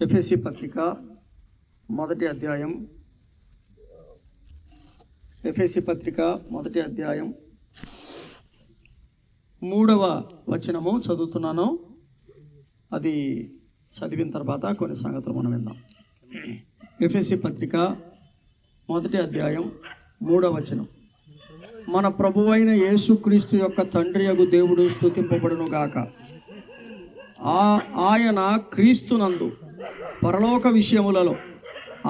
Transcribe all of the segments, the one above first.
ఎఫెసీ పత్రిక మొదటి అధ్యాయం, ఎఫెసీ పత్రిక మొదటి అధ్యాయం 3వ వచనము చదువుతున్నాను. అది చదివిన తర్వాత కొన్ని సంగతులు మనం విందాం. ఎఫెసీ పత్రిక మొదటి అధ్యాయం 3వ వచనం. మన ప్రభువైన యేసుక్రీస్తు యొక్క తండ్రి యగు దేవుడు స్తుతింపబడును గాక. ఆయన క్రీస్తునందు పరలోక విషయములలో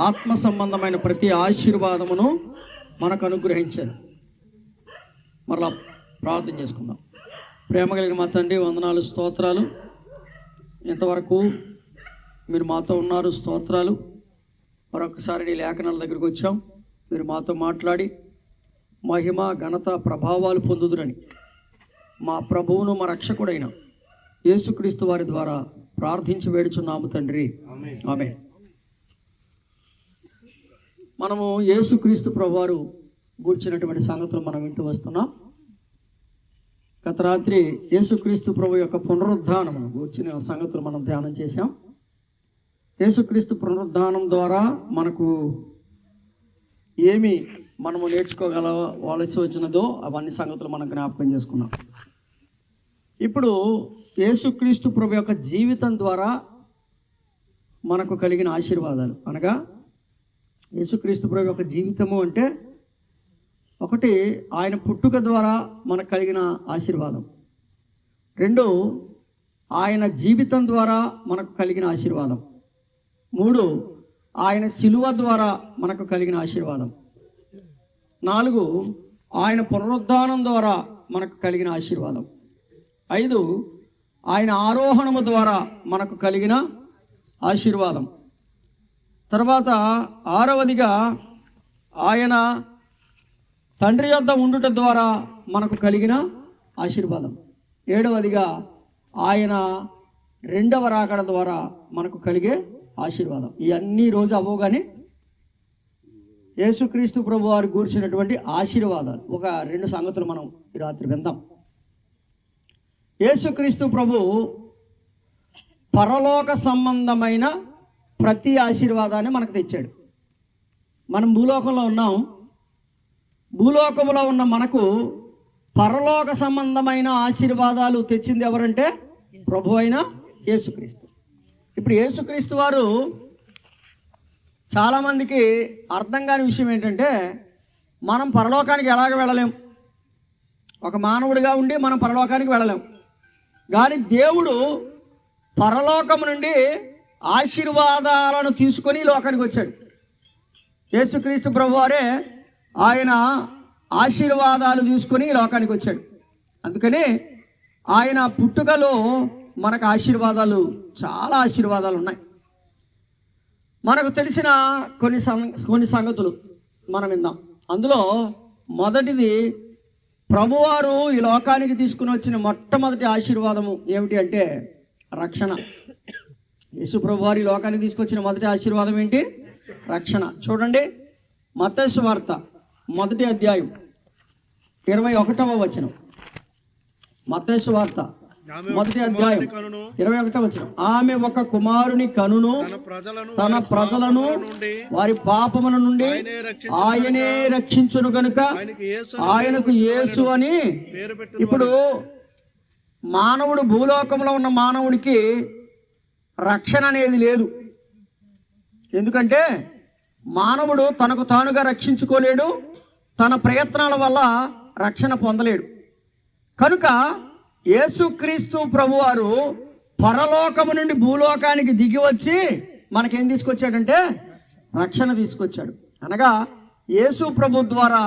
ఆత్మ సంబంధమైన ప్రతి ఆశీర్వాదమును మనకు అనుగ్రహించాడు. మరలా ప్రార్థన చేసుకుందాం. ప్రేమ కలిగిన మా తండ్రి, వందనాలు, స్తోత్రాలు. ఇంతవరకు మీరు మాతో ఉన్నారు, స్తోత్రాలు. మరొకసారి నీ లేఖనాల దగ్గరికి వచ్చాం. మీరు మాతో మాట్లాడి మహిమ, ఘనత, ప్రభావాలు పొందుదురని మా ప్రభువును మా రక్షకుడైన యేసుక్రీస్తు వారి ద్వారా ప్రార్థించి వేడుచున్నాము తండ్రి, ఆమేన్. మనము యేసుక్రీస్తు ప్రభువారు గూర్చినటువంటి సంగతులు మనం వింటూ వస్తున్నాం. గత రాత్రి యేసుక్రీస్తు ప్రభు యొక్క పునరుద్ధానము గూర్చిన సంగతులు మనం ధ్యానం చేశాం. యేసుక్రీస్తు పునరుద్ధానం ద్వారా మనకు ఏమి మనము నేర్చుకోగలవలసి వచ్చినదో అవన్నీ సంగతులు మనం జ్ఞాపకం చేసుకున్నాం. ఇప్పుడు యేసుక్రీస్తు ప్రభు యొక్క జీవితం ద్వారా మనకు కలిగిన ఆశీర్వాదాలు, అనగా యేసుక్రీస్తు ప్రభు యొక్క జీవితము అంటే ఒకటి, ఆయన పుట్టుక ద్వారా మనకు కలిగిన ఆశీర్వాదం. 2, ఆయన జీవితం ద్వారా మనకు కలిగిన ఆశీర్వాదం. 3, ఆయన శిలువ ద్వారా మనకు కలిగిన ఆశీర్వాదం. 4, ఆయన పునరుద్ధానం ద్వారా మనకు కలిగిన ఆశీర్వాదం. 5, ఆయన ఆరోహణము ద్వారా మనకు కలిగిన ఆశీర్వాదం. తర్వాత 6వదిగా ఆయన తండ్రి యొద్ద ఉండుట ద్వారా మనకు కలిగిన ఆశీర్వాదం. 7వదిగా ఆయన 2వ రాకడ ద్వారా మనకు కలిగే ఆశీర్వాదం. ఇవన్నీ రోజు అవ్వగానే యేసుక్రీస్తు ప్రభు వారు గూర్చినటువంటి ఆశీర్వాదాలు ఒక 2 సంగతులు మనం ఈ రాత్రి విందాం. యేసుక్రీస్తు ప్రభు పరలోక సంబంధమైన ప్రతి ఆశీర్వాదాన్ని మనకు తెచ్చాడు. మనం భూలోకంలో ఉన్నాం. భూలోకంలో ఉన్న మనకు పరలోక సంబంధమైన ఆశీర్వాదాలు తెచ్చింది ఎవరంటే ప్రభు అయిన యేసుక్రీస్తు. ఇప్పుడు యేసుక్రీస్తు వారు చాలామందికి అర్థం కాని విషయం ఏంటంటే, మనం పరలోకానికి ఎలాగ వెళ్ళలేం. ఒక మానవుడిగా ఉండి మనం పరలోకానికి వెళ్ళలేం. కానీ దేవుడు పరలోకం నుండి ఆశీర్వాదాలను తీసుకొని లోకానికి వచ్చాడు. యేసుక్రీస్తు ప్రభువారే ఆయన ఆశీర్వాదాలు తీసుకొని లోకానికి వచ్చాడు. అందుకని ఆయన పుట్టుకలో మనకు ఆశీర్వాదాలు, చాలా ఆశీర్వాదాలు ఉన్నాయి. మనకు తెలిసిన కొన్ని సంగతులు మనం విందాం. అందులో మొదటిది, ప్రభువారు ఈ లోకానికి తీసుకుని వచ్చిన మొట్టమొదటి ఆశీర్వాదము ఏమిటి అంటే రక్షణ. యేసు ప్రభువారు ఈ లోకానికి తీసుకొచ్చిన మొదటి ఆశీర్వాదం ఏంటి? రక్షణ. చూడండి, మత్తయి సువార్త మొదటి అధ్యాయం 21వ వచనం. మత్తయి సువార్త మొదటి అధ్యాయం 21వ వచనం. ఆమె ఒక కుమారుని కనును, తన ప్రజలను వారి పాపముల నుండి ఆయనే రక్షించును గనుక ఆయనకు యేసు అని. ఇప్పుడు మానవుడు, భూలోకంలో ఉన్న మానవుడికి రక్షణ అనేది లేదు. ఎందుకంటే మానవుడు తనకు తానుగా రక్షించుకోలేడు, తన ప్రయత్నాల వల్ల రక్షణ పొందలేడు. కనుక యేసుక్రీస్తు ప్రభువారు పరలోకము నుండి భూలోకానికి దిగి వచ్చి మనకేం తీసుకొచ్చాడంటే రక్షణ తీసుకొచ్చాడు. అనగా యేసు ప్రభు ద్వారా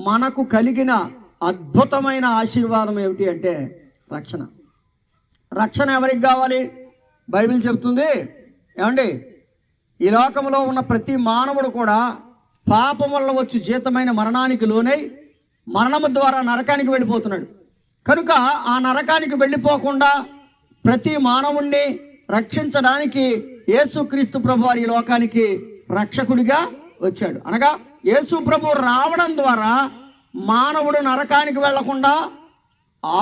మనకు కలిగిన అద్భుతమైన ఆశీర్వాదం ఏమిటి అంటే రక్షణ. రక్షణ ఎవరికి కావాలి? బైబిల్ చెప్తుంది. ఏమండి, ఈ లోకంలో ఉన్న ప్రతి మానవుడు కూడా పాపం వల్ల వచ్చు జీతమైన మరణానికి లోనై మరణము ద్వారా నరకానికి వెళ్ళిపోతున్నాడు. కనుక ఆ నరకానికి వెళ్ళిపోకుండా ప్రతి మానవుణ్ణి రక్షించడానికి యేసుక్రీస్తు ప్రభు వారి లోకానికి రక్షకుడిగా వచ్చాడు. అనగా యేసు ప్రభు రావడం ద్వారా మానవుడు నరకానికి వెళ్లకుండా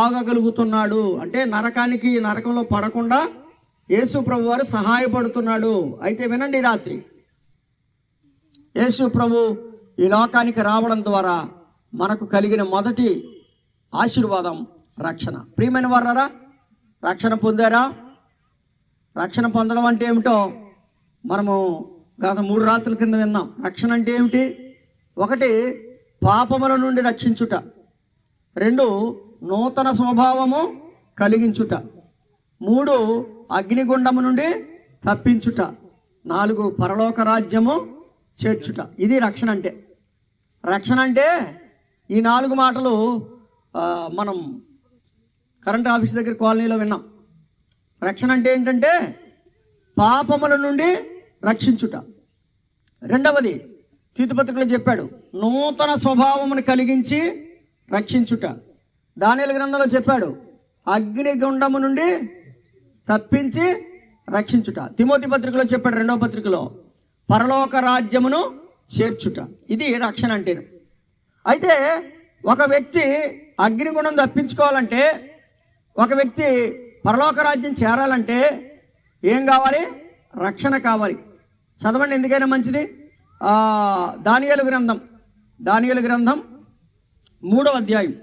ఆగగలుగుతున్నాడు. అంటే నరకంలో పడకుండా యేసు ప్రభు వారు సహాయపడుతున్నాడు. అయితే వినండి, రాత్రి యేసు ప్రభు ఈ లోకానికి రావడం ద్వారా మనకు కలిగిన మొదటి ఆశీర్వాదం రక్షణ. ప్రియమైన వారారా, రక్షణ పొందారా? రక్షణ పొందడం అంటే ఏమిటో మనము గత 3 రాత్రుల కింద విన్నాం. రక్షణ అంటే ఏమిటి? 1, పాపముల నుండి రక్షించుట. 2, నూతన స్వభావము కలిగించుట. 3, అగ్నిగుండము నుండి తప్పించుట. 4, పరలోక రాజ్యము చేర్చుట. ఇది రక్షణ అంటే. రక్షణ అంటే ఈ 4 మాటలు మనం కరెంట్ ఆఫీస్ దగ్గర కాలనీలో విన్నాం. రక్షణ అంటే ఏంటంటే పాపముల నుండి రక్షించుట. 2వది తీతుపత్రికలో చెప్పాడు, నూతన స్వభావమును కలిగించి రక్షించుట. దానియేలు గ్రంథంలో చెప్పాడు, అగ్నిగుండము నుండి తప్పించి రక్షించుట. తిమోతి పత్రికలో చెప్పాడు, 2వ పత్రికలో, పరలోక రాజ్యమును చేర్చుట. ఇది రక్షణ అంటే. అయితే ఒక వ్యక్తి అగ్నిగుండం తప్పించుకోవాలంటే, ఒక వ్యక్తి పరలోక రాజ్యం చేరాలంటే ఏం కావాలి? రక్షణ కావాలి. చదవండి, ఎందుకైనా మంచిది. దానియేలు గ్రంథం 3వ అధ్యాయం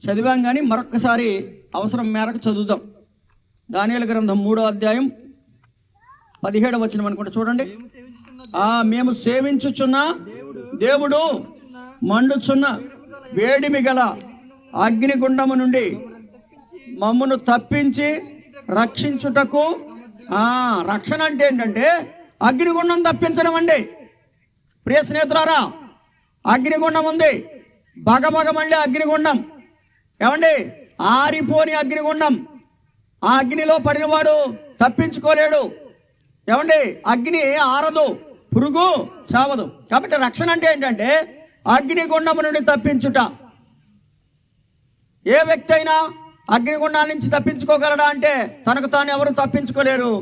చదివాం, కానీ మరొక్కసారి అవసరం మేరకు చదువుదాం. దానియేలు గ్రంథం 3వ అధ్యాయం 17వ వచనం అనుకుంటా, చూడండి. మేము సేవించుచున్న దేవుడు మండుచున్న వేడిమి గల అగ్నిగుండము నుండి మమ్మను తప్పించి రక్షించుటకు. రక్షణ అంటే ఏంటంటే అగ్నిగుండం తప్పించడం అండి. ప్రియ స్నేహితులారా, అగ్నిగుండం ఉంది, బగబగమండే అగ్నిగుండం. ఏమండి? ఆరిపోని అగ్నిగుండం. ఆ అగ్నిలో పడినవాడు తప్పించుకోలేడు. ఏమండి? అగ్ని ఆరదు, పురుగు చావదు. కాబట్టి రక్షణ అంటే ఏంటంటే అగ్నిగుండము నుండి తప్పించుట. ఏ వ్యక్తి అయినా అగ్నిగుండం నుంచి తప్పించుకోగలడా అంటే తనకు తాను ఎవరు తప్పించుకోలేరు.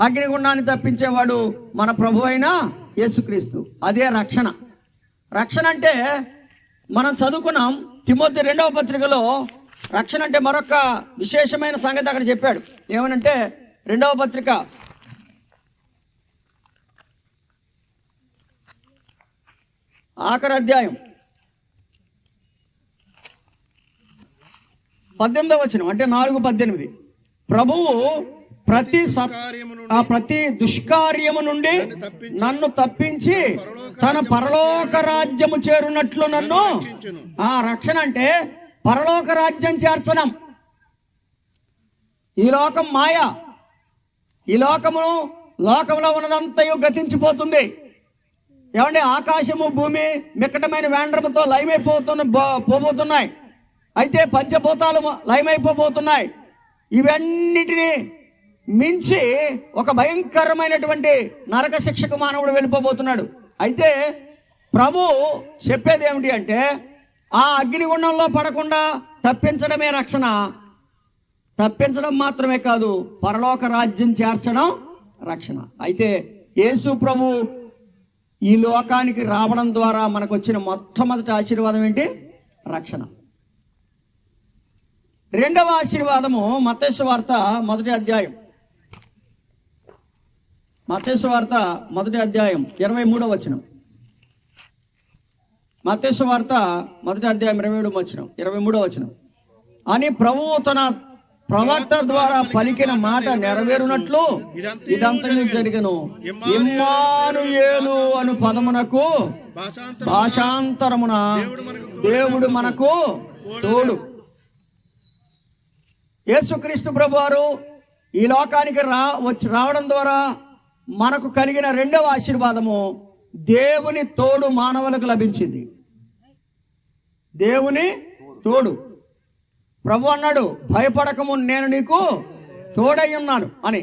అగ్నిగుండాన్ని తప్పించేవాడు మన ప్రభు అయిన యేసుక్రీస్తు. అదే రక్షణ. రక్షణ అంటే మనం చదువుకున్నాం తిమోతి 2వ పత్రికలో. రక్షణ అంటే మరొక విశేషమైన సంగతి అక్కడ చెప్పాడు. ఏమనంటే 2వ పత్రిక 8వ అధ్యాయం 18వ వచనం, అంటే 4:18, ప్రభువు ప్రతి దుష్కార్యము నుండి నన్ను తప్పించి తన పరలోక రాజ్యము చేరునట్లు నన్ను. రక్షణ అంటే పరలోక రాజ్యం చేర్చడం. ఈ లోకం మాయ. ఈ లోకంలో ఉన్నదంతయు గతించిపోతుంది. ఏమంటే ఆకాశము భూమి మిక్కటమైన వేండ్రముతో పోబోతున్నాయి. అయితే పంచభూతాలు లయమైపోబోతున్నాయి. ఇవన్నిటినీ మించి ఒక భయంకరమైనటువంటి నరక శిక్షకు మానవుడు వెళ్ళిపోబోతున్నాడు. అయితే ప్రభు చెప్పేది ఏమిటి అంటే ఆ అగ్నిగుండంలో పడకుండా తప్పించడమే రక్షణ. తప్పించడం మాత్రమే కాదు, పరలోక రాజ్యం చేర్చడం రక్షణ. అయితే యేసు ప్రభు ఈ లోకానికి రావడం ద్వారా మనకు వచ్చిన మొట్టమొదటి ఆశీర్వాదం ఏంటి? రక్షణ. 2వ ఆశీర్వాదము మత్తయి సువార్త 1వ అధ్యాయం. మత్తయి సువార్త 1వ అధ్యాయం 23వ వచనం. మత్తయి సువార్త 1వ అధ్యాయం 23వ వచనం. అని ప్రభువు తన ప్రవక్త ద్వారా పలికిన మాట నెరవేరునట్లు ఇదంతయు జరిగెను. ఇమ్మానుయేలు అను పదమునకు భాషాంతరమున దేవుడు మనకు తోడు. యేసుక్రీస్తు ప్రభువారు ఈ లోకానికి రావడం ద్వారా మనకు కలిగిన 2వ ఆశీర్వాదము దేవుని తోడు మానవులకు లభించింది. దేవుని తోడు. ప్రభు అన్నాడు, భయపడకము, నేను నీకు తోడై ఉన్నాను అని.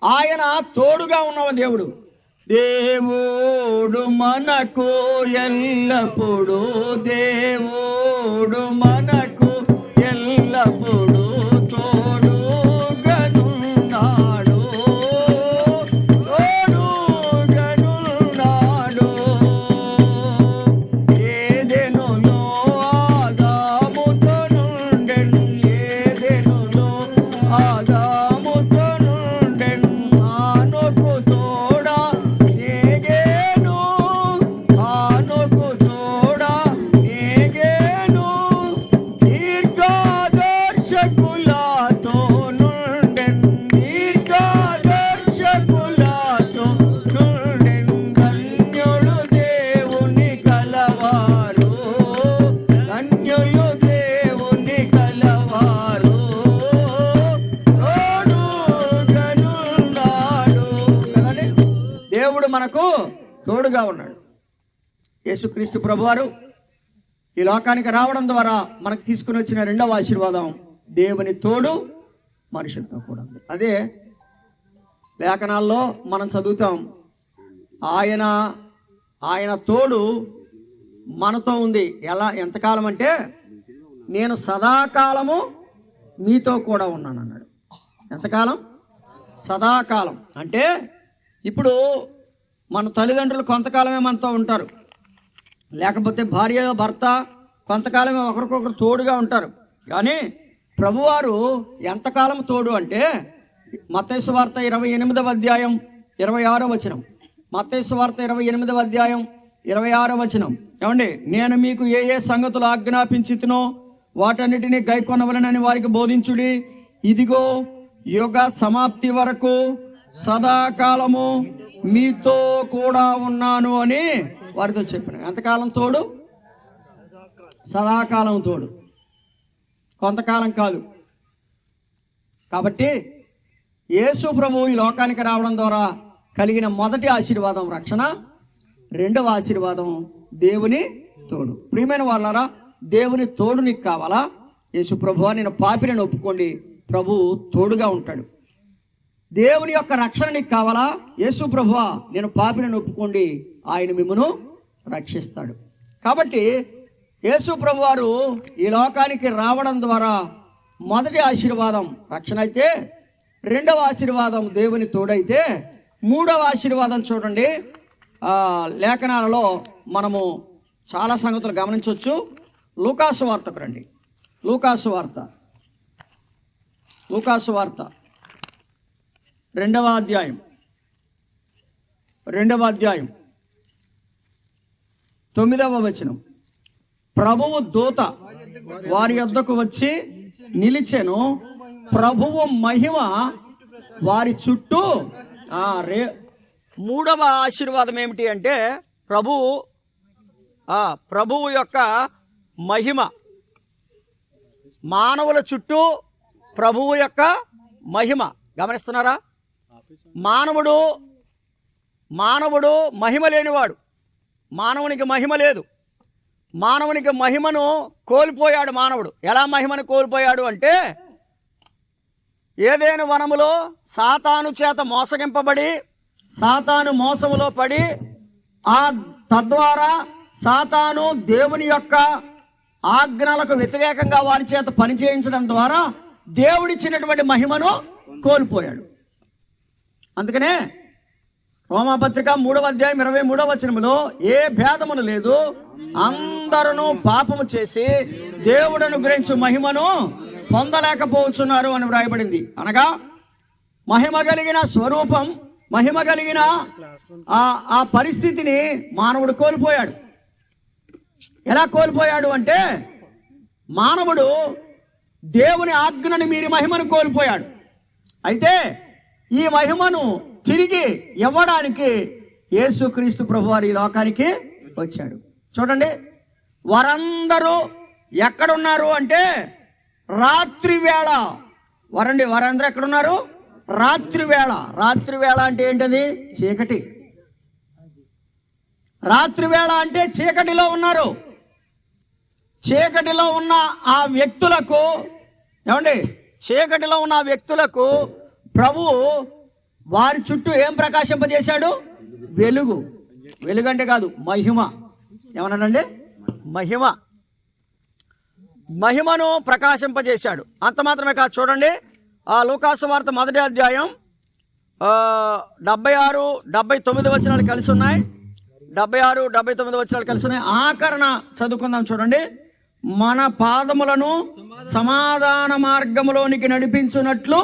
ఆయన తోడుగా ఉన్న దేవుడు. దేవుడు మనకు ఎల్లప్పుడూ, దేవుడు మనకు ఎల్లప్పుడూ దేవుడు మనకు తోడుగా ఉన్నాడు. యేసుక్రీస్తు ప్రభువారు ఈ లోకానికి రావడం ద్వారా మనకు తీసుకుని వచ్చిన రెండవ ఆశీర్వాదం దేవుని తోడు మనుషులతో కూడా ఉంది. అదే లేఖనాల్లో మనం చదువుతాం, ఆయన తోడు మనతో ఉంది. ఎంతకాలం అంటే నేను సదాకాలము మీతో కూడా ఉన్నాను అన్నాడు. ఎంతకాలం? సదాకాలం. అంటే ఇప్పుడు మన తల్లిదండ్రులు కొంతకాలమే మనతో ఉంటారు, లేకపోతే భార్య భర్త కొంతకాలమే ఒకరికొకరు తోడుగా ఉంటారు. కానీ ప్రభువారు ఎంతకాలం తోడు అంటే మత్తయి సువార్త 28వ అధ్యాయం 26వ వచనం. మత్తయి సువార్త 28వ అధ్యాయం 26వ వచనం. ఏమండి, నేను మీకు ఏ ఏ సంగతులు ఆజ్ఞాపించితినో వాటన్నిటినీ గైకొనవలెనని వారికి బోధించుడి. ఇదిగో యుగ సమాప్తి వరకు సదాకాలము మీతో కూడా ఉన్నాను అని వారితో చెప్పిన. ఎంతకాలం తోడు? సదాకాలం తోడు, కొంతకాలం కాదు. కాబట్టి యేసు ప్రభువు ఈ లోకానికి రావడం ద్వారా కలిగిన మొదటి ఆశీర్వాదం రక్షణ, రెండవ ఆశీర్వాదం దేవుని తోడు. ప్రియమైన వాళ్ళారా, దేవుని తోడు నీకు కావాలా? యేసు ప్రభువా నేను పాపిని ఒప్పుకోండి, ప్రభువు తోడుగా ఉంటాడు. దేవుని యొక్క రక్షణ నీకు కావాలా? యేసు ప్రభువా నేను పాపిని ఒప్పుకోండి, ఆయన మిమ్మును రక్షిస్తాడు. కాబట్టి యేసు ప్రభువారు ఈ లోకానికి రావడం ద్వారా మొదటి ఆశీర్వాదం రక్షణ అయితే, రెండవ ఆశీర్వాదం దేవుని తోడైతే, మూడవ ఆశీర్వాదం చూడండి. లేఖనాలలో మనము చాలా సంగతులు గమనించవచ్చు. లూకాసు వార్తకు రండి. లూకాసు వార్త 2వ అధ్యాయం 9వ వచనం. ప్రభువు దూత వారి యొద్దకు వచ్చి నిలిచెను, ప్రభువు మహిమ వారి చుట్టూ. మూడవ ఆశీర్వాదం ఏమిటి అంటే ప్రభువు యొక్క మహిమ, మానవుల చుట్టూ ప్రభువు యొక్క మహిమ. గమనిస్తున్నారా? మానవుడు మహిమ లేనివాడు, మానవునికి మహిమ లేదు. మానవునికి మహిమను కోల్పోయాడు మానవుడు. ఎలా మహిమను కోల్పోయాడు అంటే, ఏదైనా వనములో సాతాను చేత మోసగింపబడి సాతాను మోసములో పడి తద్వారా సాతాను దేవుని యొక్క ఆజ్ఞలకు వ్యతిరేకంగా వారి చేత పనిచేయించడం ద్వారా దేవుడిచ్చినటువంటి మహిమను కోల్పోయాడు. అందుకనే రోమాపత్రిక 3వ అధ్యాయం 23వ వచనములో ఏ భేదమును లేదు, అందరూ పాపము చేసి దేవుడు అనుగ్రహించు మహిమను పొందలేకపోతున్నారు అని వ్రాయబడింది. అనగా మహిమ కలిగిన స్వరూపం, మహిమ కలిగిన ఆ పరిస్థితిని మానవుడు కోల్పోయాడు. ఎలా కోల్పోయాడు అంటే, మానవుడు దేవుని ఆజ్ఞని మీరి మహిమను కోల్పోయాడు. అయితే ఈ మహిమను తిరిగి ఇవ్వడానికి యేసుక్రీస్తు ప్రభువారు ఈ లోకానికి వచ్చాడు. చూడండి, వారందరూ ఎక్కడున్నారు అంటే రాత్రి వేళ. వారందరూ ఎక్కడున్నారు? రాత్రి వేళ. రాత్రి వేళ అంటే ఏంటది? చీకటి. రాత్రి వేళ అంటే చీకటిలో ఉన్నారు. చీకటిలో ఉన్న ఆ వ్యక్తులకు, ఏమండి, చీకటిలో ఉన్న ఆ వ్యక్తులకు ప్రభువు వారి చుట్టూ ఏం ప్రకాశింపజేశాడు? వెలుగు. వెలుగంటే కాదు, మహిమ. ఏమన్నాడండి? మహిమను ప్రకాశింపజేశాడు. అంత మాత్రమే కాదు, చూడండి, ఆ లూకాసు వార్త 1వ అధ్యాయం 76, 79 వచనాలు కలిసి ఉన్నాయి. 76, 79 వచనాలు కలిసి ఉన్నాయి. ఆకరణ చదువుకుందాం. చూడండి, మన పాదములను సమాధాన మార్గములోనికి నడిపించున్నట్లు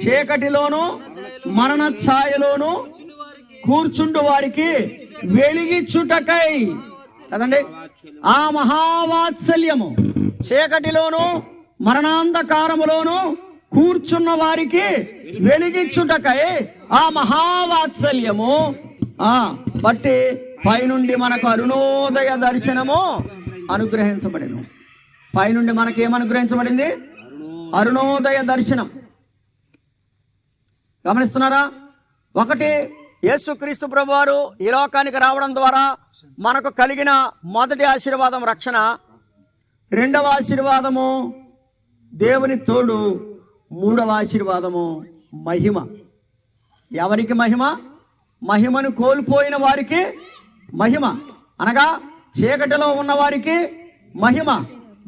చీకటిలోను మరణ ఛాయలోను కూర్చుండు వారికి వెలిగిచ్చుటకై. కదండి, ఆ మహావాత్సల్యము చీకటిలోను మరణాంధకారములోను కూర్చున్న వారికి వెలిగిచ్చుటకై ఆ మహావాత్సల్యము బట్టి పైనుండి మనకు అరుణోదయ దర్శనము అనుగ్రహించబడిను. పైనుండి మనకేం అనుగ్రహించబడింది? అరుణోదయ దర్శనం. గమనిస్తున్నారా? ఒకటి యేసుక్రీస్తు ప్రభువారు ఈ లోకానికి రావడం ద్వారా మనకు కలిగిన మొదటి ఆశీర్వాదం రక్షణ, రెండవ ఆశీర్వాదము దేవుని తోడు, మూడవ ఆశీర్వాదము మహిమ. ఎవరికి మహిమ? మహిమను కోల్పోయిన వారికి మహిమ, అనగా చీకటిలో ఉన్నవారికి మహిమ,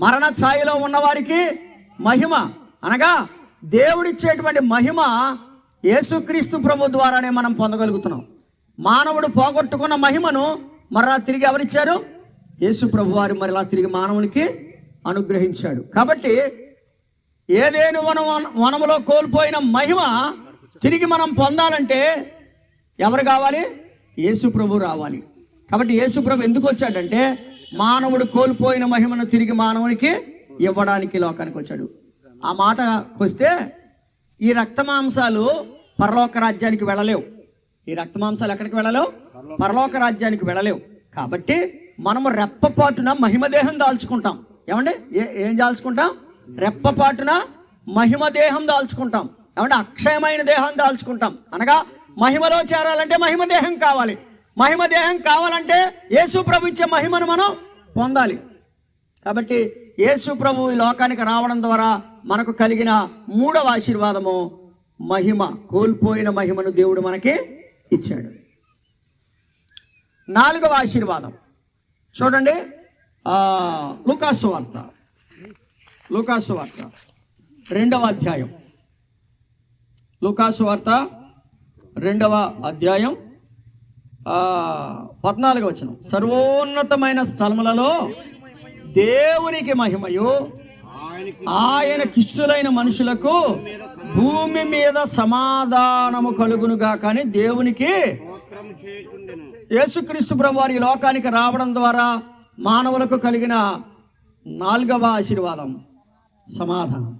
మరణ ఛాయలో ఉన్నవారికి మహిమ, అనగా దేవుడిచ్చేటువంటి మహిమ యేసుక్రీస్తు ప్రభు ద్వారానే మనం పొందగలుగుతున్నాం. మానవుడు పోగొట్టుకున్న మహిమను మరలా తిరిగి ఎవరిచ్చారు? యేసు ప్రభు వారు మరలా తిరిగి మానవునికి అనుగ్రహించాడు. కాబట్టి ఏదేను వనములో కోల్పోయిన మహిమ తిరిగి మనం పొందాలంటే ఎవరు కావాలి? యేసు ప్రభు రావాలి. కాబట్టి యేసు ప్రభు ఎందుకు వచ్చాడంటే మానవుడు కోల్పోయిన మహిమను తిరిగి మానవునికి ఇవ్వడానికి లోకానికి వచ్చాడు. ఆ మాటకు వస్తే ఈ రక్తమాంసాలు పరలోక రాజ్యానికి వెళ్ళలేవు. ఈ రక్తమాంసాలు ఎక్కడికి వెళ్ళలేవు? పరలోక రాజ్యానికి వెళ్ళలేవు. కాబట్టి మనము రెప్పపాటున మహిమదేహం దాల్చుకుంటాం. ఏమండి? ఏం దాల్చుకుంటాం? రెప్పపాటున మహిమదేహం దాల్చుకుంటాం. ఏమంటే అక్షయమైన దేహం దాల్చుకుంటాం. అనగా మహిమలో చేరాలంటే మహిమదేహం కావాలి. మహిమదేహం కావాలంటే యేసు ప్రభు ఇచ్చే మహిమను మనం పొందాలి. కాబట్టి యేసు ప్రభు ఈ లోకానికి రావడం ద్వారా మనకు కలిగిన మూడవ ఆశీర్వాదము మహిమ. కోల్పోయిన మహిమను దేవుడు మనకి ఇచ్చాడు. నాలుగవ ఆశీర్వాదం చూడండి, లూకాసు వార్త 2వ అధ్యాయం. లూకాసు వార్త 2వ అధ్యాయం 14వ వచనం. సర్వోన్నతమైన స్థలములలో దేవునికి మహిమయు ఆయనకిష్టులైన మనుషులకు భూమి మీద సమాధానము కలుగునుగా. కానీ దేవునికి యేసుక్రీస్తు ప్రభు వారి లోకానికి రావడం ద్వారా మానవులకు కలిగిన 4వ ఆశీర్వాదం సమాధానం.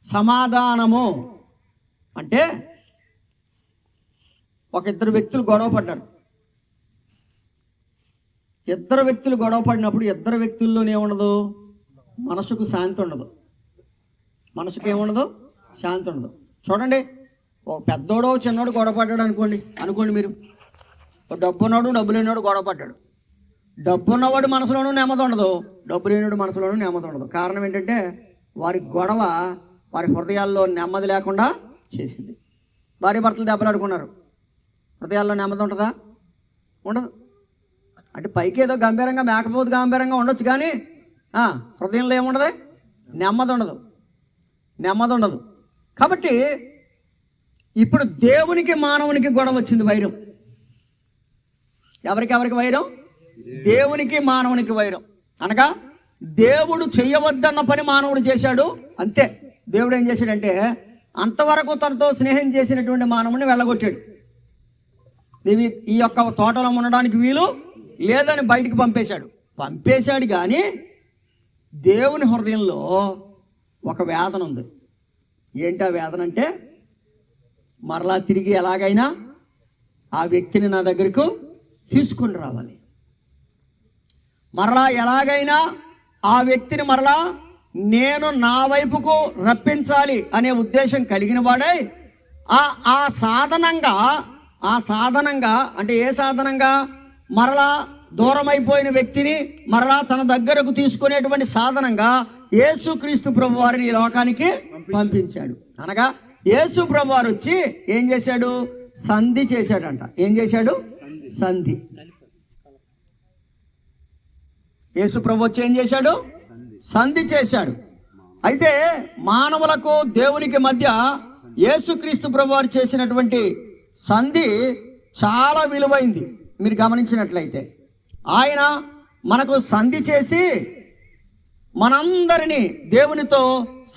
సమాధానము అంటే ఇద్దరు వ్యక్తులు గొడవ పడ్డారు. ఇద్దరు వ్యక్తులు గొడవ పడినప్పుడు ఇద్దరు వ్యక్తుల్లోనే ఏముండదు? మనసుకు శాంతి ఉండదు. మనసుకు ఏముండదు? శాంతి ఉండదు. చూడండి, ఒక పెద్దోడో చిన్నోడు గొడవ పడ్డాడు అనుకోండి మీరు. ఒక డబ్బున్నోడు డబ్బు లేనివాడు గొడవ పడ్డాడు. డబ్బు ఉన్నవాడు మనసులోనూ నెమ్మది ఉండదు, డబ్బు లేనివాడు మనసులోనూ నెమ్మది ఉండదు. కారణం ఏంటంటే వారి గొడవ వారి హృదయాల్లో నెమ్మది లేకుండా చేసింది. భార్య భర్తలు దెబ్బలాడుకున్నారు. హృదయాల్లో నెమ్మది ఉంటుందా? ఉండదు. అంటే పైకి ఏదో గంభీరంగా మేకపోతు గంభీరంగా ఉండొచ్చు, కానీ హృదయంలో ఏముండదు? నెమ్మది ఉండదు. కాబట్టి ఇప్పుడు దేవునికి మానవునికి గొడవ వచ్చింది, వైరం. ఎవరికి వైరం? దేవునికి మానవునికి వైరం. అనగా దేవుడు చెయ్యవద్దన్న పని మానవుడు చేశాడు, అంతే. దేవుడు ఏం చేశాడంటే అంతవరకు తనతో స్నేహం చేసినటువంటి మానవుడిని వెళ్ళగొట్టాడు. ఈ యొక్క తోటలో ఉండడానికి వీలు లేదని బయటికి పంపేశాడు. కానీ దేవుని హృదయంలో ఒక వేదన ఉంది. ఏంటి ఆ వేదన అంటే, మరలా తిరిగి ఎలాగైనా ఆ వ్యక్తిని నా దగ్గరకు తీసుకుని రావాలి, మరలా ఎలాగైనా ఆ వ్యక్తిని మరలా నేను నా వైపుకు రప్పించాలి అనే ఉద్దేశం కలిగిన వాడే ఆ సాధనంగా అంటే ఏ సాధనంగా? మరలా దూరం అయిపోయిన వ్యక్తిని మరలా తన దగ్గరకు తీసుకునేటువంటి సాధనంగా యేసుక్రీస్తు ప్రభు వారిని ఈ లోకానికి పంపించాడు. అనగా యేసు ప్రభు వారు వచ్చి ఏం చేశాడు? సంధి చేశాడంట. ఏం చేశాడు? సంధి. యేసు ప్రభు వచ్చి ఏం చేశాడు? సంధి చేశాడు. అయితే మానవులకు దేవునికి మధ్య యేసుక్రీస్తు ప్రభు వారు చేసినటువంటి సంధి చాలా విలువైంది. మీరు గమనించినట్లయితే ఆయన మనకు సంధి చేసి మనందరినీ దేవునితో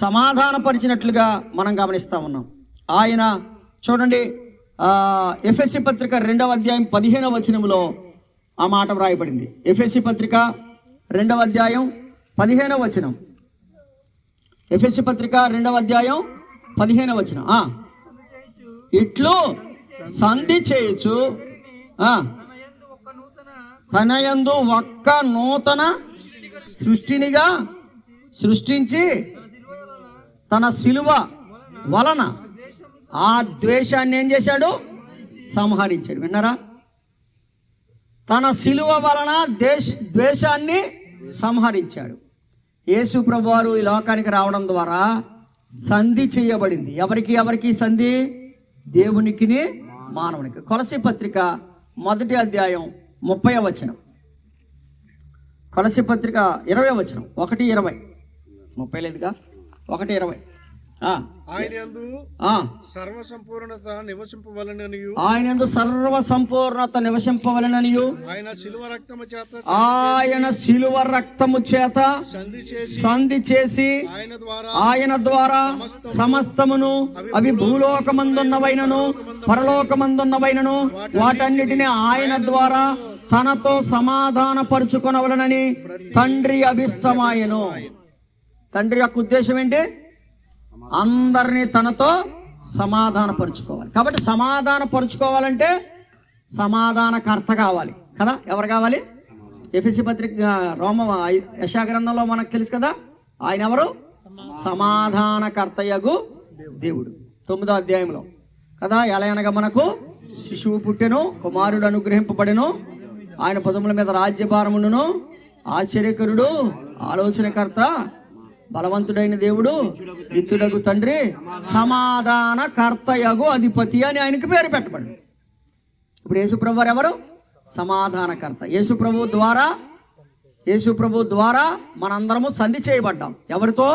సమాధానపరిచినట్లుగా మనం గమనిస్తూ ఉన్నాం. ఆయన చూడండి, ఎఫెసీ పత్రిక 2వ అధ్యాయం 15వ వచనంలో ఆ మాట వ్రాయబడింది. ఎఫెసీ పత్రిక 2వ అధ్యాయం 15వ వచనం. ఎఫెసీ పత్రిక 2వ అధ్యాయం 15వ వచనం. ఇట్లు సంధి చేయొచ్చు తనయందు ఒక్క నూతన సృష్టినిగా సృష్టించి తన శిలువ వలన ఆ ద్వేషాన్ని ఏం చేశాడు? సంహరించాడు. విన్నారా? తన శిలువ వలన ద్వేషాన్ని సంహరించాడు. యేసు ప్రభువారు ఈ లోకానికి రావడం ద్వారా సంధి చేయబడింది. ఎవరికి సంధి? దేవునికి మానవునికి. కొలసీ పత్రిక 1వ అధ్యాయం 30వ వచనం. కొలసీ పత్రిక 20వ వచనం 1:20. 30 లేదుగా, 1:20. ఆయనందు సర్వ సంపూర్ణత నివసింపవలెననియు ఆయన శిలువ రక్తము చేత సంధి చేసి ఆయన ద్వారా సమస్తమును అవి భూలోకమందున్నవైనను పరలోకమందున్నవైనను వాటన్నిటిని ఆయన ద్వారా తనతో సమాధానపరుచుకొనవలెనని తండ్రి అభిష్టమాయెను. తండ్రి యొక్క ఉద్దేశం ఏంటి? అందరినీ తనతో సమాధానపరుచుకోవాలి. కాబట్టి సమాధానపరుచుకోవాలంటే సమాధానకర్త కావాలి కదా. ఎవరు కావాలి? ఎఫెసీ పత్రిక యెషయా గ్రంథంలో మనకు తెలుసు కదా, ఆయన ఎవరు? సమాధానకర్తయగు దేవుడు. 9వ అధ్యాయంలో కదా, ఎలా అనగా మనకు శిశువు పుట్టెను, కుమారుడు అనుగ్రహింపబడెను, ఆయన భుజముల మీద రాజ్యభారముండును, ఆశ్చర్యకరుడు, ఆలోచనకర్త, బలవంతుడైన దేవుడు, నిత్యుడగు తండ్రి, సమాధానకర్తయగు అధిపతి అని ఆయనకి పేరు పెట్టబడింది. ఇప్పుడు యేసుప్రభు వారు ఎవరు? సమాధానకర్త. యేసుప్రభు ద్వారా మనందరము సంధి చేయబడ్డాం. ఎవరితో?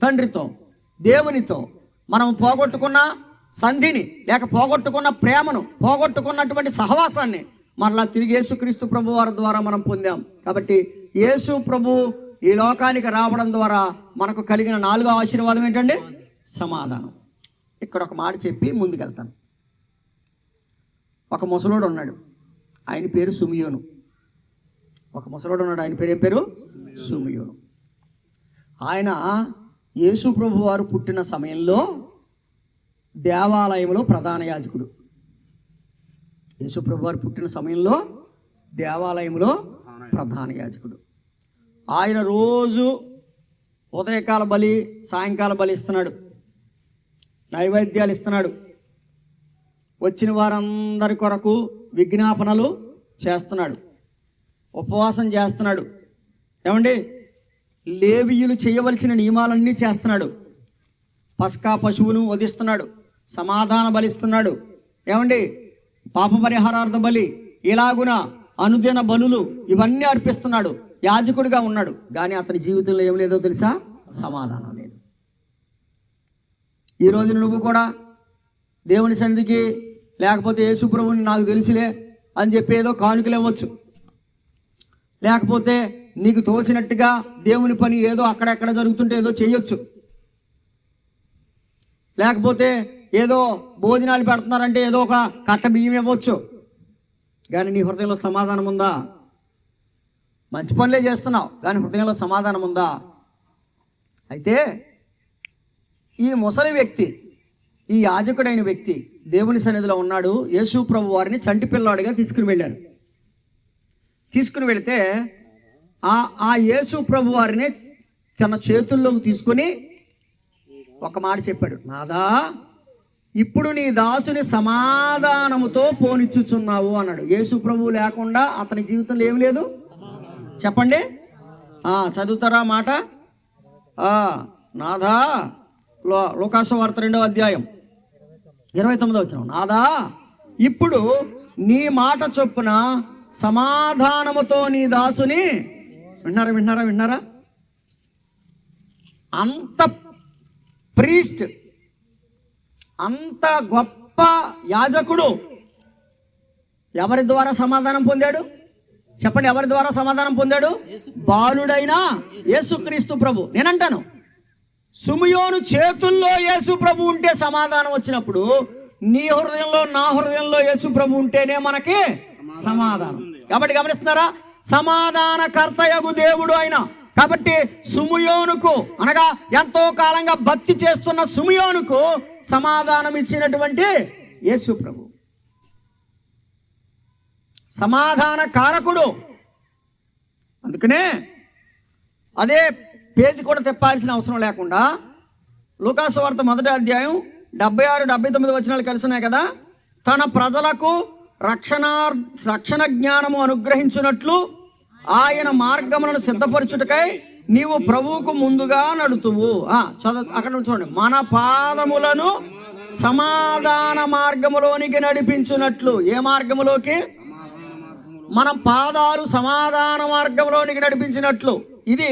తండ్రితో, దేవునితో. మనం పోగొట్టుకున్న సంధిని, లేక పోగొట్టుకున్న ప్రేమను, పోగొట్టుకున్నటువంటి సహవాసాన్ని మరలా తిరిగి యేసుక్రీస్తు ప్రభు వారి ద్వారా మనం పొందాం. కాబట్టి యేసు ప్రభు ఈ లోకానికి రావడం ద్వారా మనకు కలిగిన 4వ ఆశీర్వాదం ఏంటండి? సమాధానం. ఇక్కడ ఒక మాట చెప్పి ముందుకెళ్తాను. ఒక ముసలోడు ఉన్నాడు, ఆయన పేరు సుమియోను. ఆయన పేరు ఏం పేరు? సుమియోను. ఆయన యేసు ప్రభు వారు పుట్టిన సమయంలో దేవాలయంలో ప్రధాన యాజకుడు. యేసు ప్రభు వారు పుట్టిన సమయంలో దేవాలయంలో ప్రధాన యాజకుడు. ఆయన రోజు ఉదయకాల బలి, సాయంకాల బలి ఇస్తున్నాడు, నైవేద్యాలు ఇస్తున్నాడు, వచ్చిన వారందరి కొరకు విజ్ఞాపనలు చేస్తున్నాడు, ఉపవాసం చేస్తున్నాడు. ఏమండి? లేవీయులు చేయవలసిన నియమాలన్నీ చేస్తున్నాడు. పస్కా పశువును వధిస్తున్నాడు, సమాధాన బలిస్తున్నాడు. ఏమండి? పాప పరిహారార్థ బలి, ఇలాగున అనుదిన బలులు ఇవన్నీ అర్పిస్తున్నాడు. యాజకుడిగా ఉన్నాడు. కానీ అతని జీవితంలో ఏం లేదో తెలుసా? సమాధానం లేదు. ఈ రోజున నువ్వు కూడా దేవుని సన్నిధికి, లేకపోతే యేసు ప్రభువుని నాకు తెలుసులే అని చెప్పి ఏదో కానుకలు ఇవ్వచ్చు, లేకపోతే నీకు తోచినట్టుగా దేవుని పని ఏదో అక్కడెక్కడ జరుగుతుంటే ఏదో చేయొచ్చు, లేకపోతే ఏదో భోజనాలు పెడుతున్నారంటే ఏదో ఒక కట్ట బియ్యం ఇవ్వచ్చు. కానీ నీ హృదయంలో సమాధానం ఉందా? మంచి పనులే చేస్తున్నావు, కానీ హృదయంలో సమాధానం ఉందా? అయితే ఈ ముసలి వ్యక్తి, ఈ యాజకుడైన వ్యక్తి దేవుని సన్నిధిలో ఉన్నాడు. యేసు ప్రభు వారిని చంటి పిల్లాడిగా తీసుకుని వెళితే ఆ యేసు ప్రభు వారిని తన చేతుల్లోకి తీసుకొని ఒక మాట చెప్పాడు, నాదా ఇప్పుడు నీ దాసుని సమాధానముతో పోనిచ్చుచున్నావు అన్నాడు. యేసు ప్రభు లేకుండా అతని జీవితంలో ఏం లేదు. చెప్పండి, చదువుతారా మాట? నాదా, లూకాసు వార్త 2వ అధ్యాయం 29వ వచనం. నాదా ఇప్పుడు నీ మాట చొప్పున సమాధానముతో నీ దాసుని. విన్నారా? అంత ప్రీస్ట్, అంత గొప్ప యాజకుడు ఎవరి ద్వారా సమాధానం పొందాడు? చెప్పండి, ఎవరి ద్వారా సమాధానం పొందాడు? బాలుడైన యేసుక్రీస్తు ప్రభు. నేనంటాను, సుమియోను చేతుల్లో యేసు ప్రభు ఉంటే సమాధానం వచ్చినప్పుడు, నీ హృదయంలో, నా హృదయంలో యేసు ప్రభు ఉంటేనే మనకి సమాధానం. కాబట్టి గమనిస్తున్నారా? సమాధానకర్తయగు దేవుడు ఆయన. కాబట్టి సుమియోనుకు, అనగా ఎంతో కాలంగా భక్తి చేస్తున్న సుమియోనుకు సమాధానం ఇచ్చినటువంటి యేసు ప్రభు సమాధాన కారకుడు. అందుకనే అదే పేజీ కూడా తిప్పాల్సిన అవసరం లేకుండా లూకాసు వార్త 1వ అధ్యాయం 76, 79 వచనాలు కలిసి ఉన్నాయి కదా. తన ప్రజలకు రక్షణ జ్ఞానము అనుగ్రహించున్నట్లు ఆయన మార్గములను సిద్ధపరచుటకై నీవు ప్రభువుకు ముందుగా నడుతువు. అక్కడ చూడండి, మన పాదములను సమాధాన మార్గములోనికి నడిపించున్నట్లు. ఏ మార్గములోకి? మన పాదాలు సమాధాన మార్గంలోనికి నడిపించినట్లు. ఇది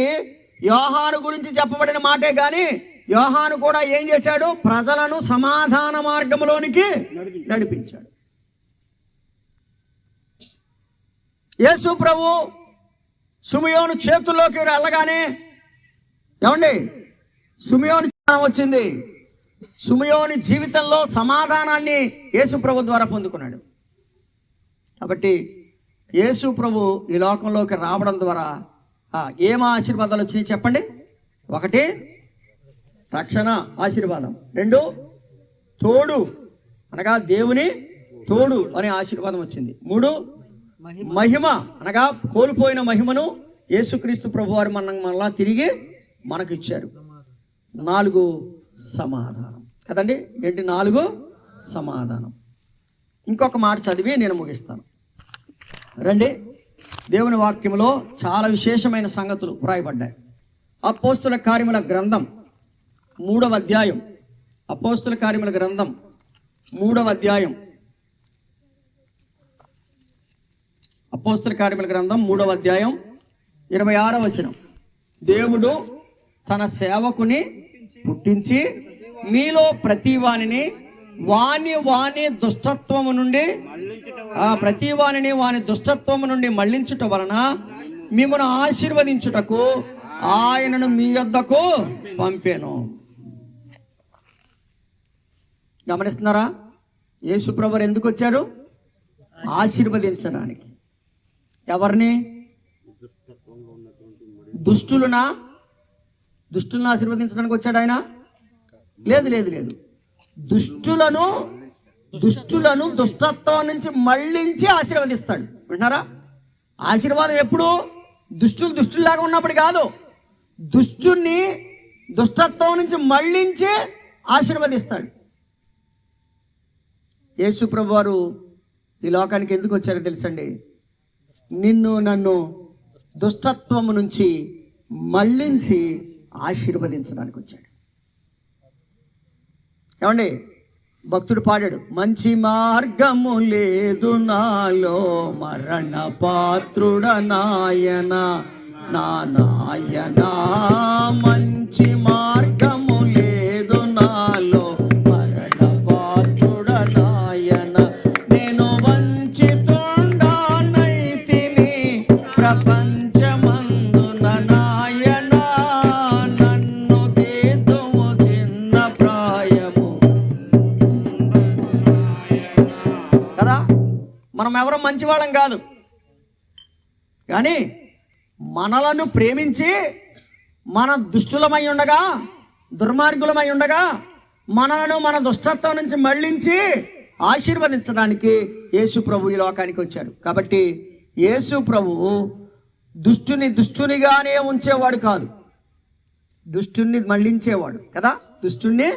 యోహాను గురించి చెప్పబడిన మాటే, కానీ యోహాను కూడా ఏం చేశాడు? ప్రజలను సమాధాన మార్గంలోనికి నడిపించాడు. యేసు ప్రభు సిమియోను చేతుల్లోకి వెళ్ళగానే ఏమండి, సిమియోను వచ్చింది. సిమియోని జీవితంలో సమాధానాన్ని యేసు ప్రభు ద్వారా పొందుకున్నాడు. కాబట్టి యేసు ప్రభు ఈ లోకంలోకి రావడం ద్వారా ఏం ఆశీర్వాదాలు వచ్చినాయి చెప్పండి? 1, రక్షణ ఆశీర్వాదం. 2, తోడు అనగా దేవుని తోడు అనే ఆశీర్వాదం వచ్చింది. 3, మహిమ అనగా కోల్పోయిన మహిమను యేసుక్రీస్తు ప్రభు వారు మళ్ళా తిరిగి మనకు ఇచ్చారు. 4, సమాధానం కదండి. ఏంటి? 4, సమాధానం. ఇంకొక మాట చదివి నేను ముగిస్తాను. రండి, దేవుని వాక్యంలో చాలా విశేషమైన సంగతులు వ్రాయబడ్డాయి. అపోస్తుల కార్యముల గ్రంథం 3వ అధ్యాయం. అపోస్తుల కార్యముల గ్రంథం 3వ అధ్యాయం. అపోస్తుల కార్యముల గ్రంథం 3వ అధ్యాయం 26వ వచనం. దేవుడు తన సేవకుని పుట్టించి మీలో ప్రతి వానిని వాని దుష్టత్వము నుండి వాని దుష్టత్వము నుండి మళ్లించుట వలన మిమ్మల్ని ఆశీర్వదించుటకు ఆయనను మీ యొద్దకు పంపాను. గమనిస్తున్నారా? యేసు ప్రభువు ఎందుకు వచ్చారు? ఆశీర్వదించడానికి. ఎవరిని? దుష్టులను ఆశీర్వదించడానికి వచ్చాడు ఆయన? లేదు. దుష్టులను దుష్టత్వం నుంచి మళ్ళించి ఆశీర్వదిస్తాడు. వింటున్నారా? ఆశీర్వాదం ఎప్పుడు? దుష్టుల్లాగా ఉన్నప్పుడు కాదు, దుష్టుని దుష్టత్వం నుంచి మళ్ళించి ఆశీర్వదిస్తాడు. యేసు ప్రభు వారు ఈ లోకానికి ఎందుకు వచ్చారో తెలుసండి? నిన్ను నన్ను దుష్టత్వము నుంచి మళ్ళించి ఆశీర్వదించడానికి వచ్చాడు. ఏమండి, భక్తుడు పాడాడు, మంచి మార్గము లేదు నాలో, మరణ పాత్రుడ నాయన నా నాయన. మంచి మార్గము లేదు నాలో, మరణ పాత్రుడ నాయన. నేను వంచితుండానైతిని ప్రపంచమందున నాయన. నన్ను దేతుము చిన్న ప్రాయము. కదా, మనం ఎవరో మంచివాళ్ళం కాదు, కానీ మనలను ప్రేమించి మన దుష్టులమై ఉండగా, దుర్మార్గులమై ఉండగా మనలను మన దుష్టత్వం నుంచి మళ్ళించి ఆశీర్వదించడానికి యేసు ప్రభు ఈ లోకానికి వచ్చాడు. కాబట్టి యేసు ప్రభువు దుష్టునిగానే ఉంచేవాడు కాదు, దుష్టుని మళ్ళించేవాడు కదా, దుష్టుణ్ణి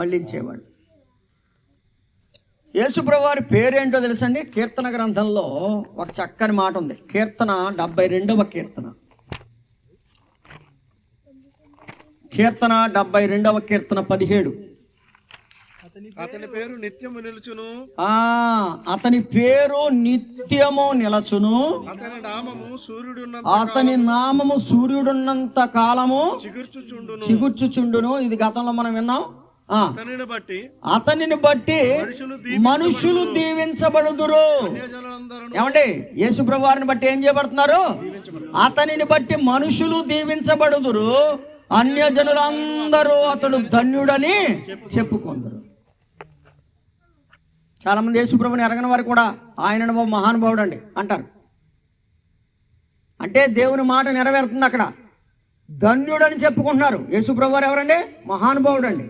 మళ్ళించేవాడు. యేసు ప్రభు వారి పేరేంటో తెలుసండి? కీర్తన గ్రంథంలో ఒక చక్కని మాట ఉంది. కీర్తన 72వ కీర్తన. కీర్తన 72వ కీర్తన 17. అతని పేరు నిత్యము నిలుచును. అతని పేరు నిత్యము నిలచును. అతని నామము సూర్యుడున్నంత కాలము చిగుర్చుచుండును. ఇది గతంలో మనం విన్నాం. అతనిని బట్టి మనుషులు దీవించబడుదురు. ఏమండి, యేసు ప్రభు వారిని బట్టి ఏం చేయబడుతున్నారు? అతనిని బట్టి మనుషులు దీవించబడుదురు. అన్యజనులందరూ అతడు ధన్యుడని చెప్పుకుందరు. చాలా మంది యేసు ప్రభుని ఎరగని వారు కూడా ఆయన మహానుభావుడు అండి అంటారు. అంటే దేవుని మాట నెరవేరుతుంది అక్కడ. ధన్యుడని చెప్పుకుంటున్నారు. యేసు ప్రభు వారు ఎవరండి? మహానుభావుడు అండి.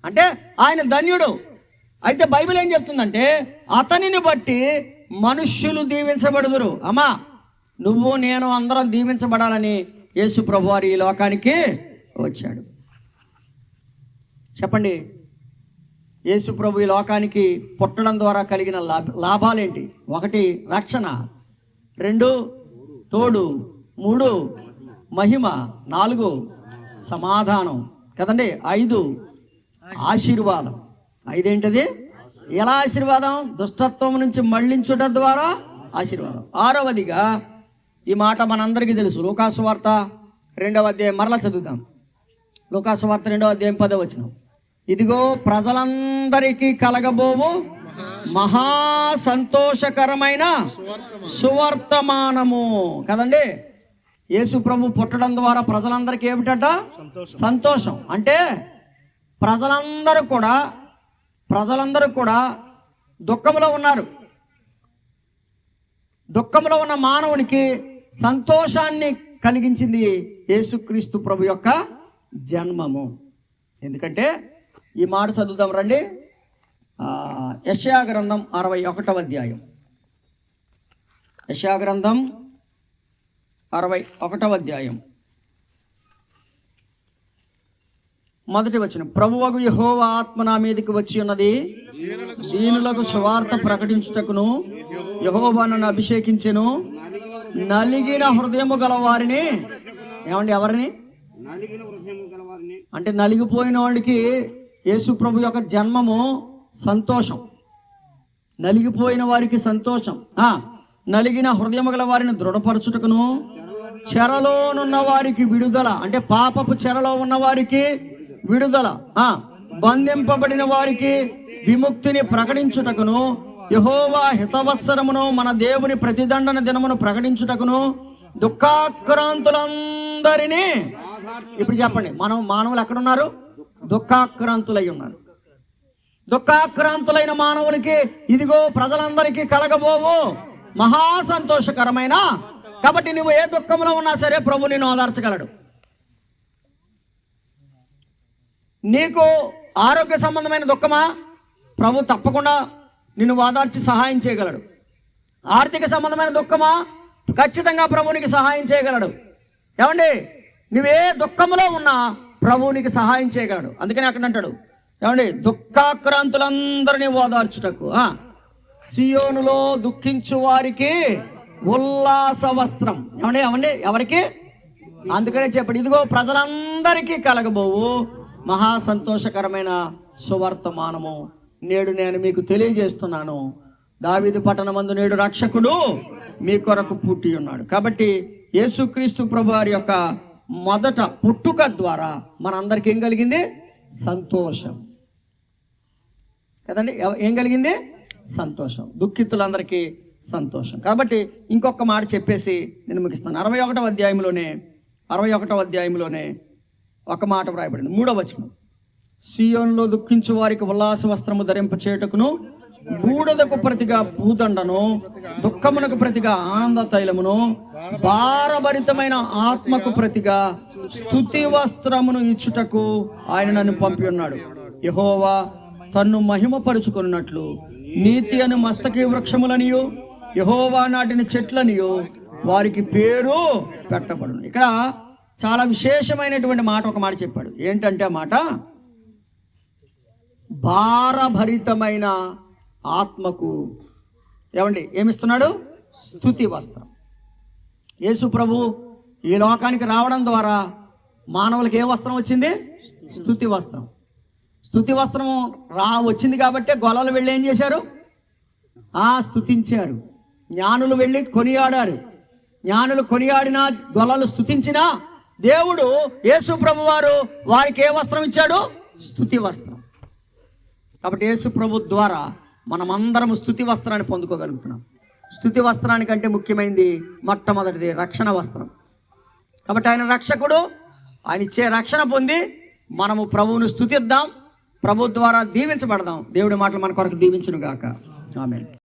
అంటే ఆయన ధన్యుడు. అయితే బైబిల్ ఏం చెప్తుందంటే అతనిని బట్టి మనుష్యులు దీవించబడుదురు. అమ్మా, నువ్వు నేను అందరం దీవించబడాలని యేసు ప్రభు వారు ఈ లోకానికి వచ్చాడు. చెప్పండి, యేసు ప్రభు ఈ లోకానికి పుట్టడం ద్వారా కలిగిన లాభాలేంటి? 1 రక్షణ, 2 తోడు, 3 మహిమ, 4 సమాధానం కదండి, 5 ఆశీర్వాదం. 5 ఏంటది? ఎలా ఆశీర్వాదం? దుష్టత్వం నుంచి మళ్ళించుట ద్వారా ఆశీర్వాదం. 6వదిగా ఈ మాట మనందరికీ తెలుసు. లూకాసు వార్త 2వ అధ్యాయం మరలా చదువుదాం. లూకాసు వార్త 2వ అధ్యాయం 10వ వచనం. ఇదిగో ప్రజలందరికీ కలగబోవు మహా సంతోషకరమైన సువర్తమానము కదండి. యేసు ప్రభు పుట్టడం ద్వారా ప్రజలందరికీ ఏమిటట? సంతోషం. అంటే ప్రజలందరూ కూడా దుఃఖంలో ఉన్నారు. దుఃఖంలో ఉన్న మానవునికి సంతోషాన్ని కలిగించింది యేసుక్రీస్తు ప్రభు యొక్క జన్మము. ఎందుకంటే ఈ మాట చదువుదాం రండి. యెషయా గ్రంథం 61వ అధ్యాయం. యెషయా గ్రంథం 61వ అధ్యాయం 1వ వచనం. ప్రభువగు యెహోవా ఆత్మ నా మీదకి వచ్చి ఉన్నది, దీనులకు సువార్త ప్రకటించుటకును యెహోవా నన్ను అభిషేకించెను, నలిగిన హృదయము గల వారిని. ఏమండి, ఎవరిని? అంటే నలిగిపోయిన వాడికి యేసు ప్రభు యొక్క జన్మము సంతోషం. నలిగిపోయిన వారికి సంతోషం. నలిగిన హృదయము గల వారిని దృఢపరచుటకును, చెరలోనున్న వారికి విడుదల. అంటే పాపపు చెరలో ఉన్న వారికి విడుదల, బంధింపబడిన వారికి విముక్తిని ప్రకటించుటకును, యెహోవా హితవత్సరమును మన దేవుని ప్రతిదండన దినమును ప్రకటించుటకును, దుఃఖాక్రాంతులందరినీ. ఇప్పుడు చెప్పండి, మానవులు ఎక్కడున్నారు? దుఃఖాక్రాంతులై ఉన్నారు. దుఃఖాక్రాంతులైన మానవునికి ఇదిగో ప్రజలందరికీ కలగబోవు మహా సంతోషకరమైన. కాబట్టి నువ్వు ఏ దుఃఖంలో ఉన్నా సరే ప్రభు నిన్ను ఓదార్చగలడు. నీకు ఆరోగ్య సంబంధమైన దుఃఖమా? ప్రభు తప్పకుండా నిన్ను ఓదార్చి సహాయం చేయగలడు. ఆర్థిక సంబంధమైన దుఃఖమా? ఖచ్చితంగా ప్రభువునికి సహాయం చేయగలడు. ఏమండి, నువ్వే దుఃఖంలో ఉన్నా ప్రభువునికి సహాయం చేయగలడు. అందుకని అక్కడ అంటాడు, ఏమండి, దుఃఖాక్రాంతులందరినీ ఓదార్చుటకు సియోనులో దుఃఖించు వారికి ఉల్లాస వస్త్రం. ఏమండి ఎవరికి? అందుకనే చెప్పండి, ఇదిగో ప్రజలందరికీ కలగబోవు మహా సంతోషకరమైన సువర్తమానము నేడు నేను మీకు తెలియజేస్తున్నాను. దావీదు పట్టణమందు నేడు రక్షకుడు మీ కొరకు పుట్టి ఉన్నాడు. కాబట్టి యేసుక్రీస్తు ప్రభు వారి యొక్క మొదట పుట్టుక ద్వారా మనందరికీ ఏం కలిగింది? సంతోషం కదండి. ఏం కలిగింది? సంతోషం. దుఃఖితులందరికీ సంతోషం. కాబట్టి ఇంకొక మాట చెప్పేసి నేను ముగిస్తాను. 61వ అధ్యాయంలోనే ఒక మాట వ్రాయబడింది, 3వ వచనం. సియోనులో దుఃఖించు వారికి ఉల్లాస వస్త్రము ధరింప చేయుటకును, బూడిదకు ప్రతిగా పూదండను, దుఃఖమునకు ప్రతిగా ఆనంద తైలమును, భారభరితమైన ఆత్మకు ప్రతిగా స్తుతి వస్త్రమును ఇచ్చుటకు ఆయన నన్ను పంపి ఉన్నాడు. యెహోవా తన్ను మహిమపరుచుకున్నట్లు నీతి అను మస్తకి వృక్షములనియు యెహోవా నాటిన చెట్లనియు వారికి పేరు పెట్టబడును. ఇక్కడ చాలా విశేషమైనటువంటి మాట, ఒక మాట చెప్పాడు. ఏంటంటే ఆ మాట, భారభరితమైన ఆత్మకు ఏమండి ఏమిస్తున్నాడు? స్తుతి వస్త్రం. యేసు ప్రభు ఈ లోకానికి రావడం ద్వారా మానవులకి ఏ వస్త్రం వచ్చింది? స్తుతి వస్త్రం. స్తుతి వస్త్రం వచ్చింది కాబట్టి గొల్లలు వెళ్ళి ఏం చేశారు? స్తుతించారు. జ్ఞానులు వెళ్ళి కొనియాడారు. జ్ఞానులు కొనియాడినా, గొల్లలు స్తుతించినా దేవుడు యేసు ప్రభు వారికి ఏ వస్త్రం ఇచ్చాడు? స్తుతి వస్త్రం. కాబట్టి యేసు ప్రభు ద్వారా మనమందరం స్తుతి వస్త్రాన్ని పొందుకోగలుగుతున్నాం. స్తుతి వస్త్రానికంటే ముఖ్యమైనది మొట్టమొదటిది రక్షణ వస్త్రం. కాబట్టి ఆయన రక్షకుడు, ఆయన ఇచ్చే రక్షణ పొంది మనము ప్రభువును స్తుతిద్దాం, ప్రభు ద్వారా దీవించబడదాం. దేవుడి మాటలు మన కొరకు దీవించును గాక. ఆమేన్.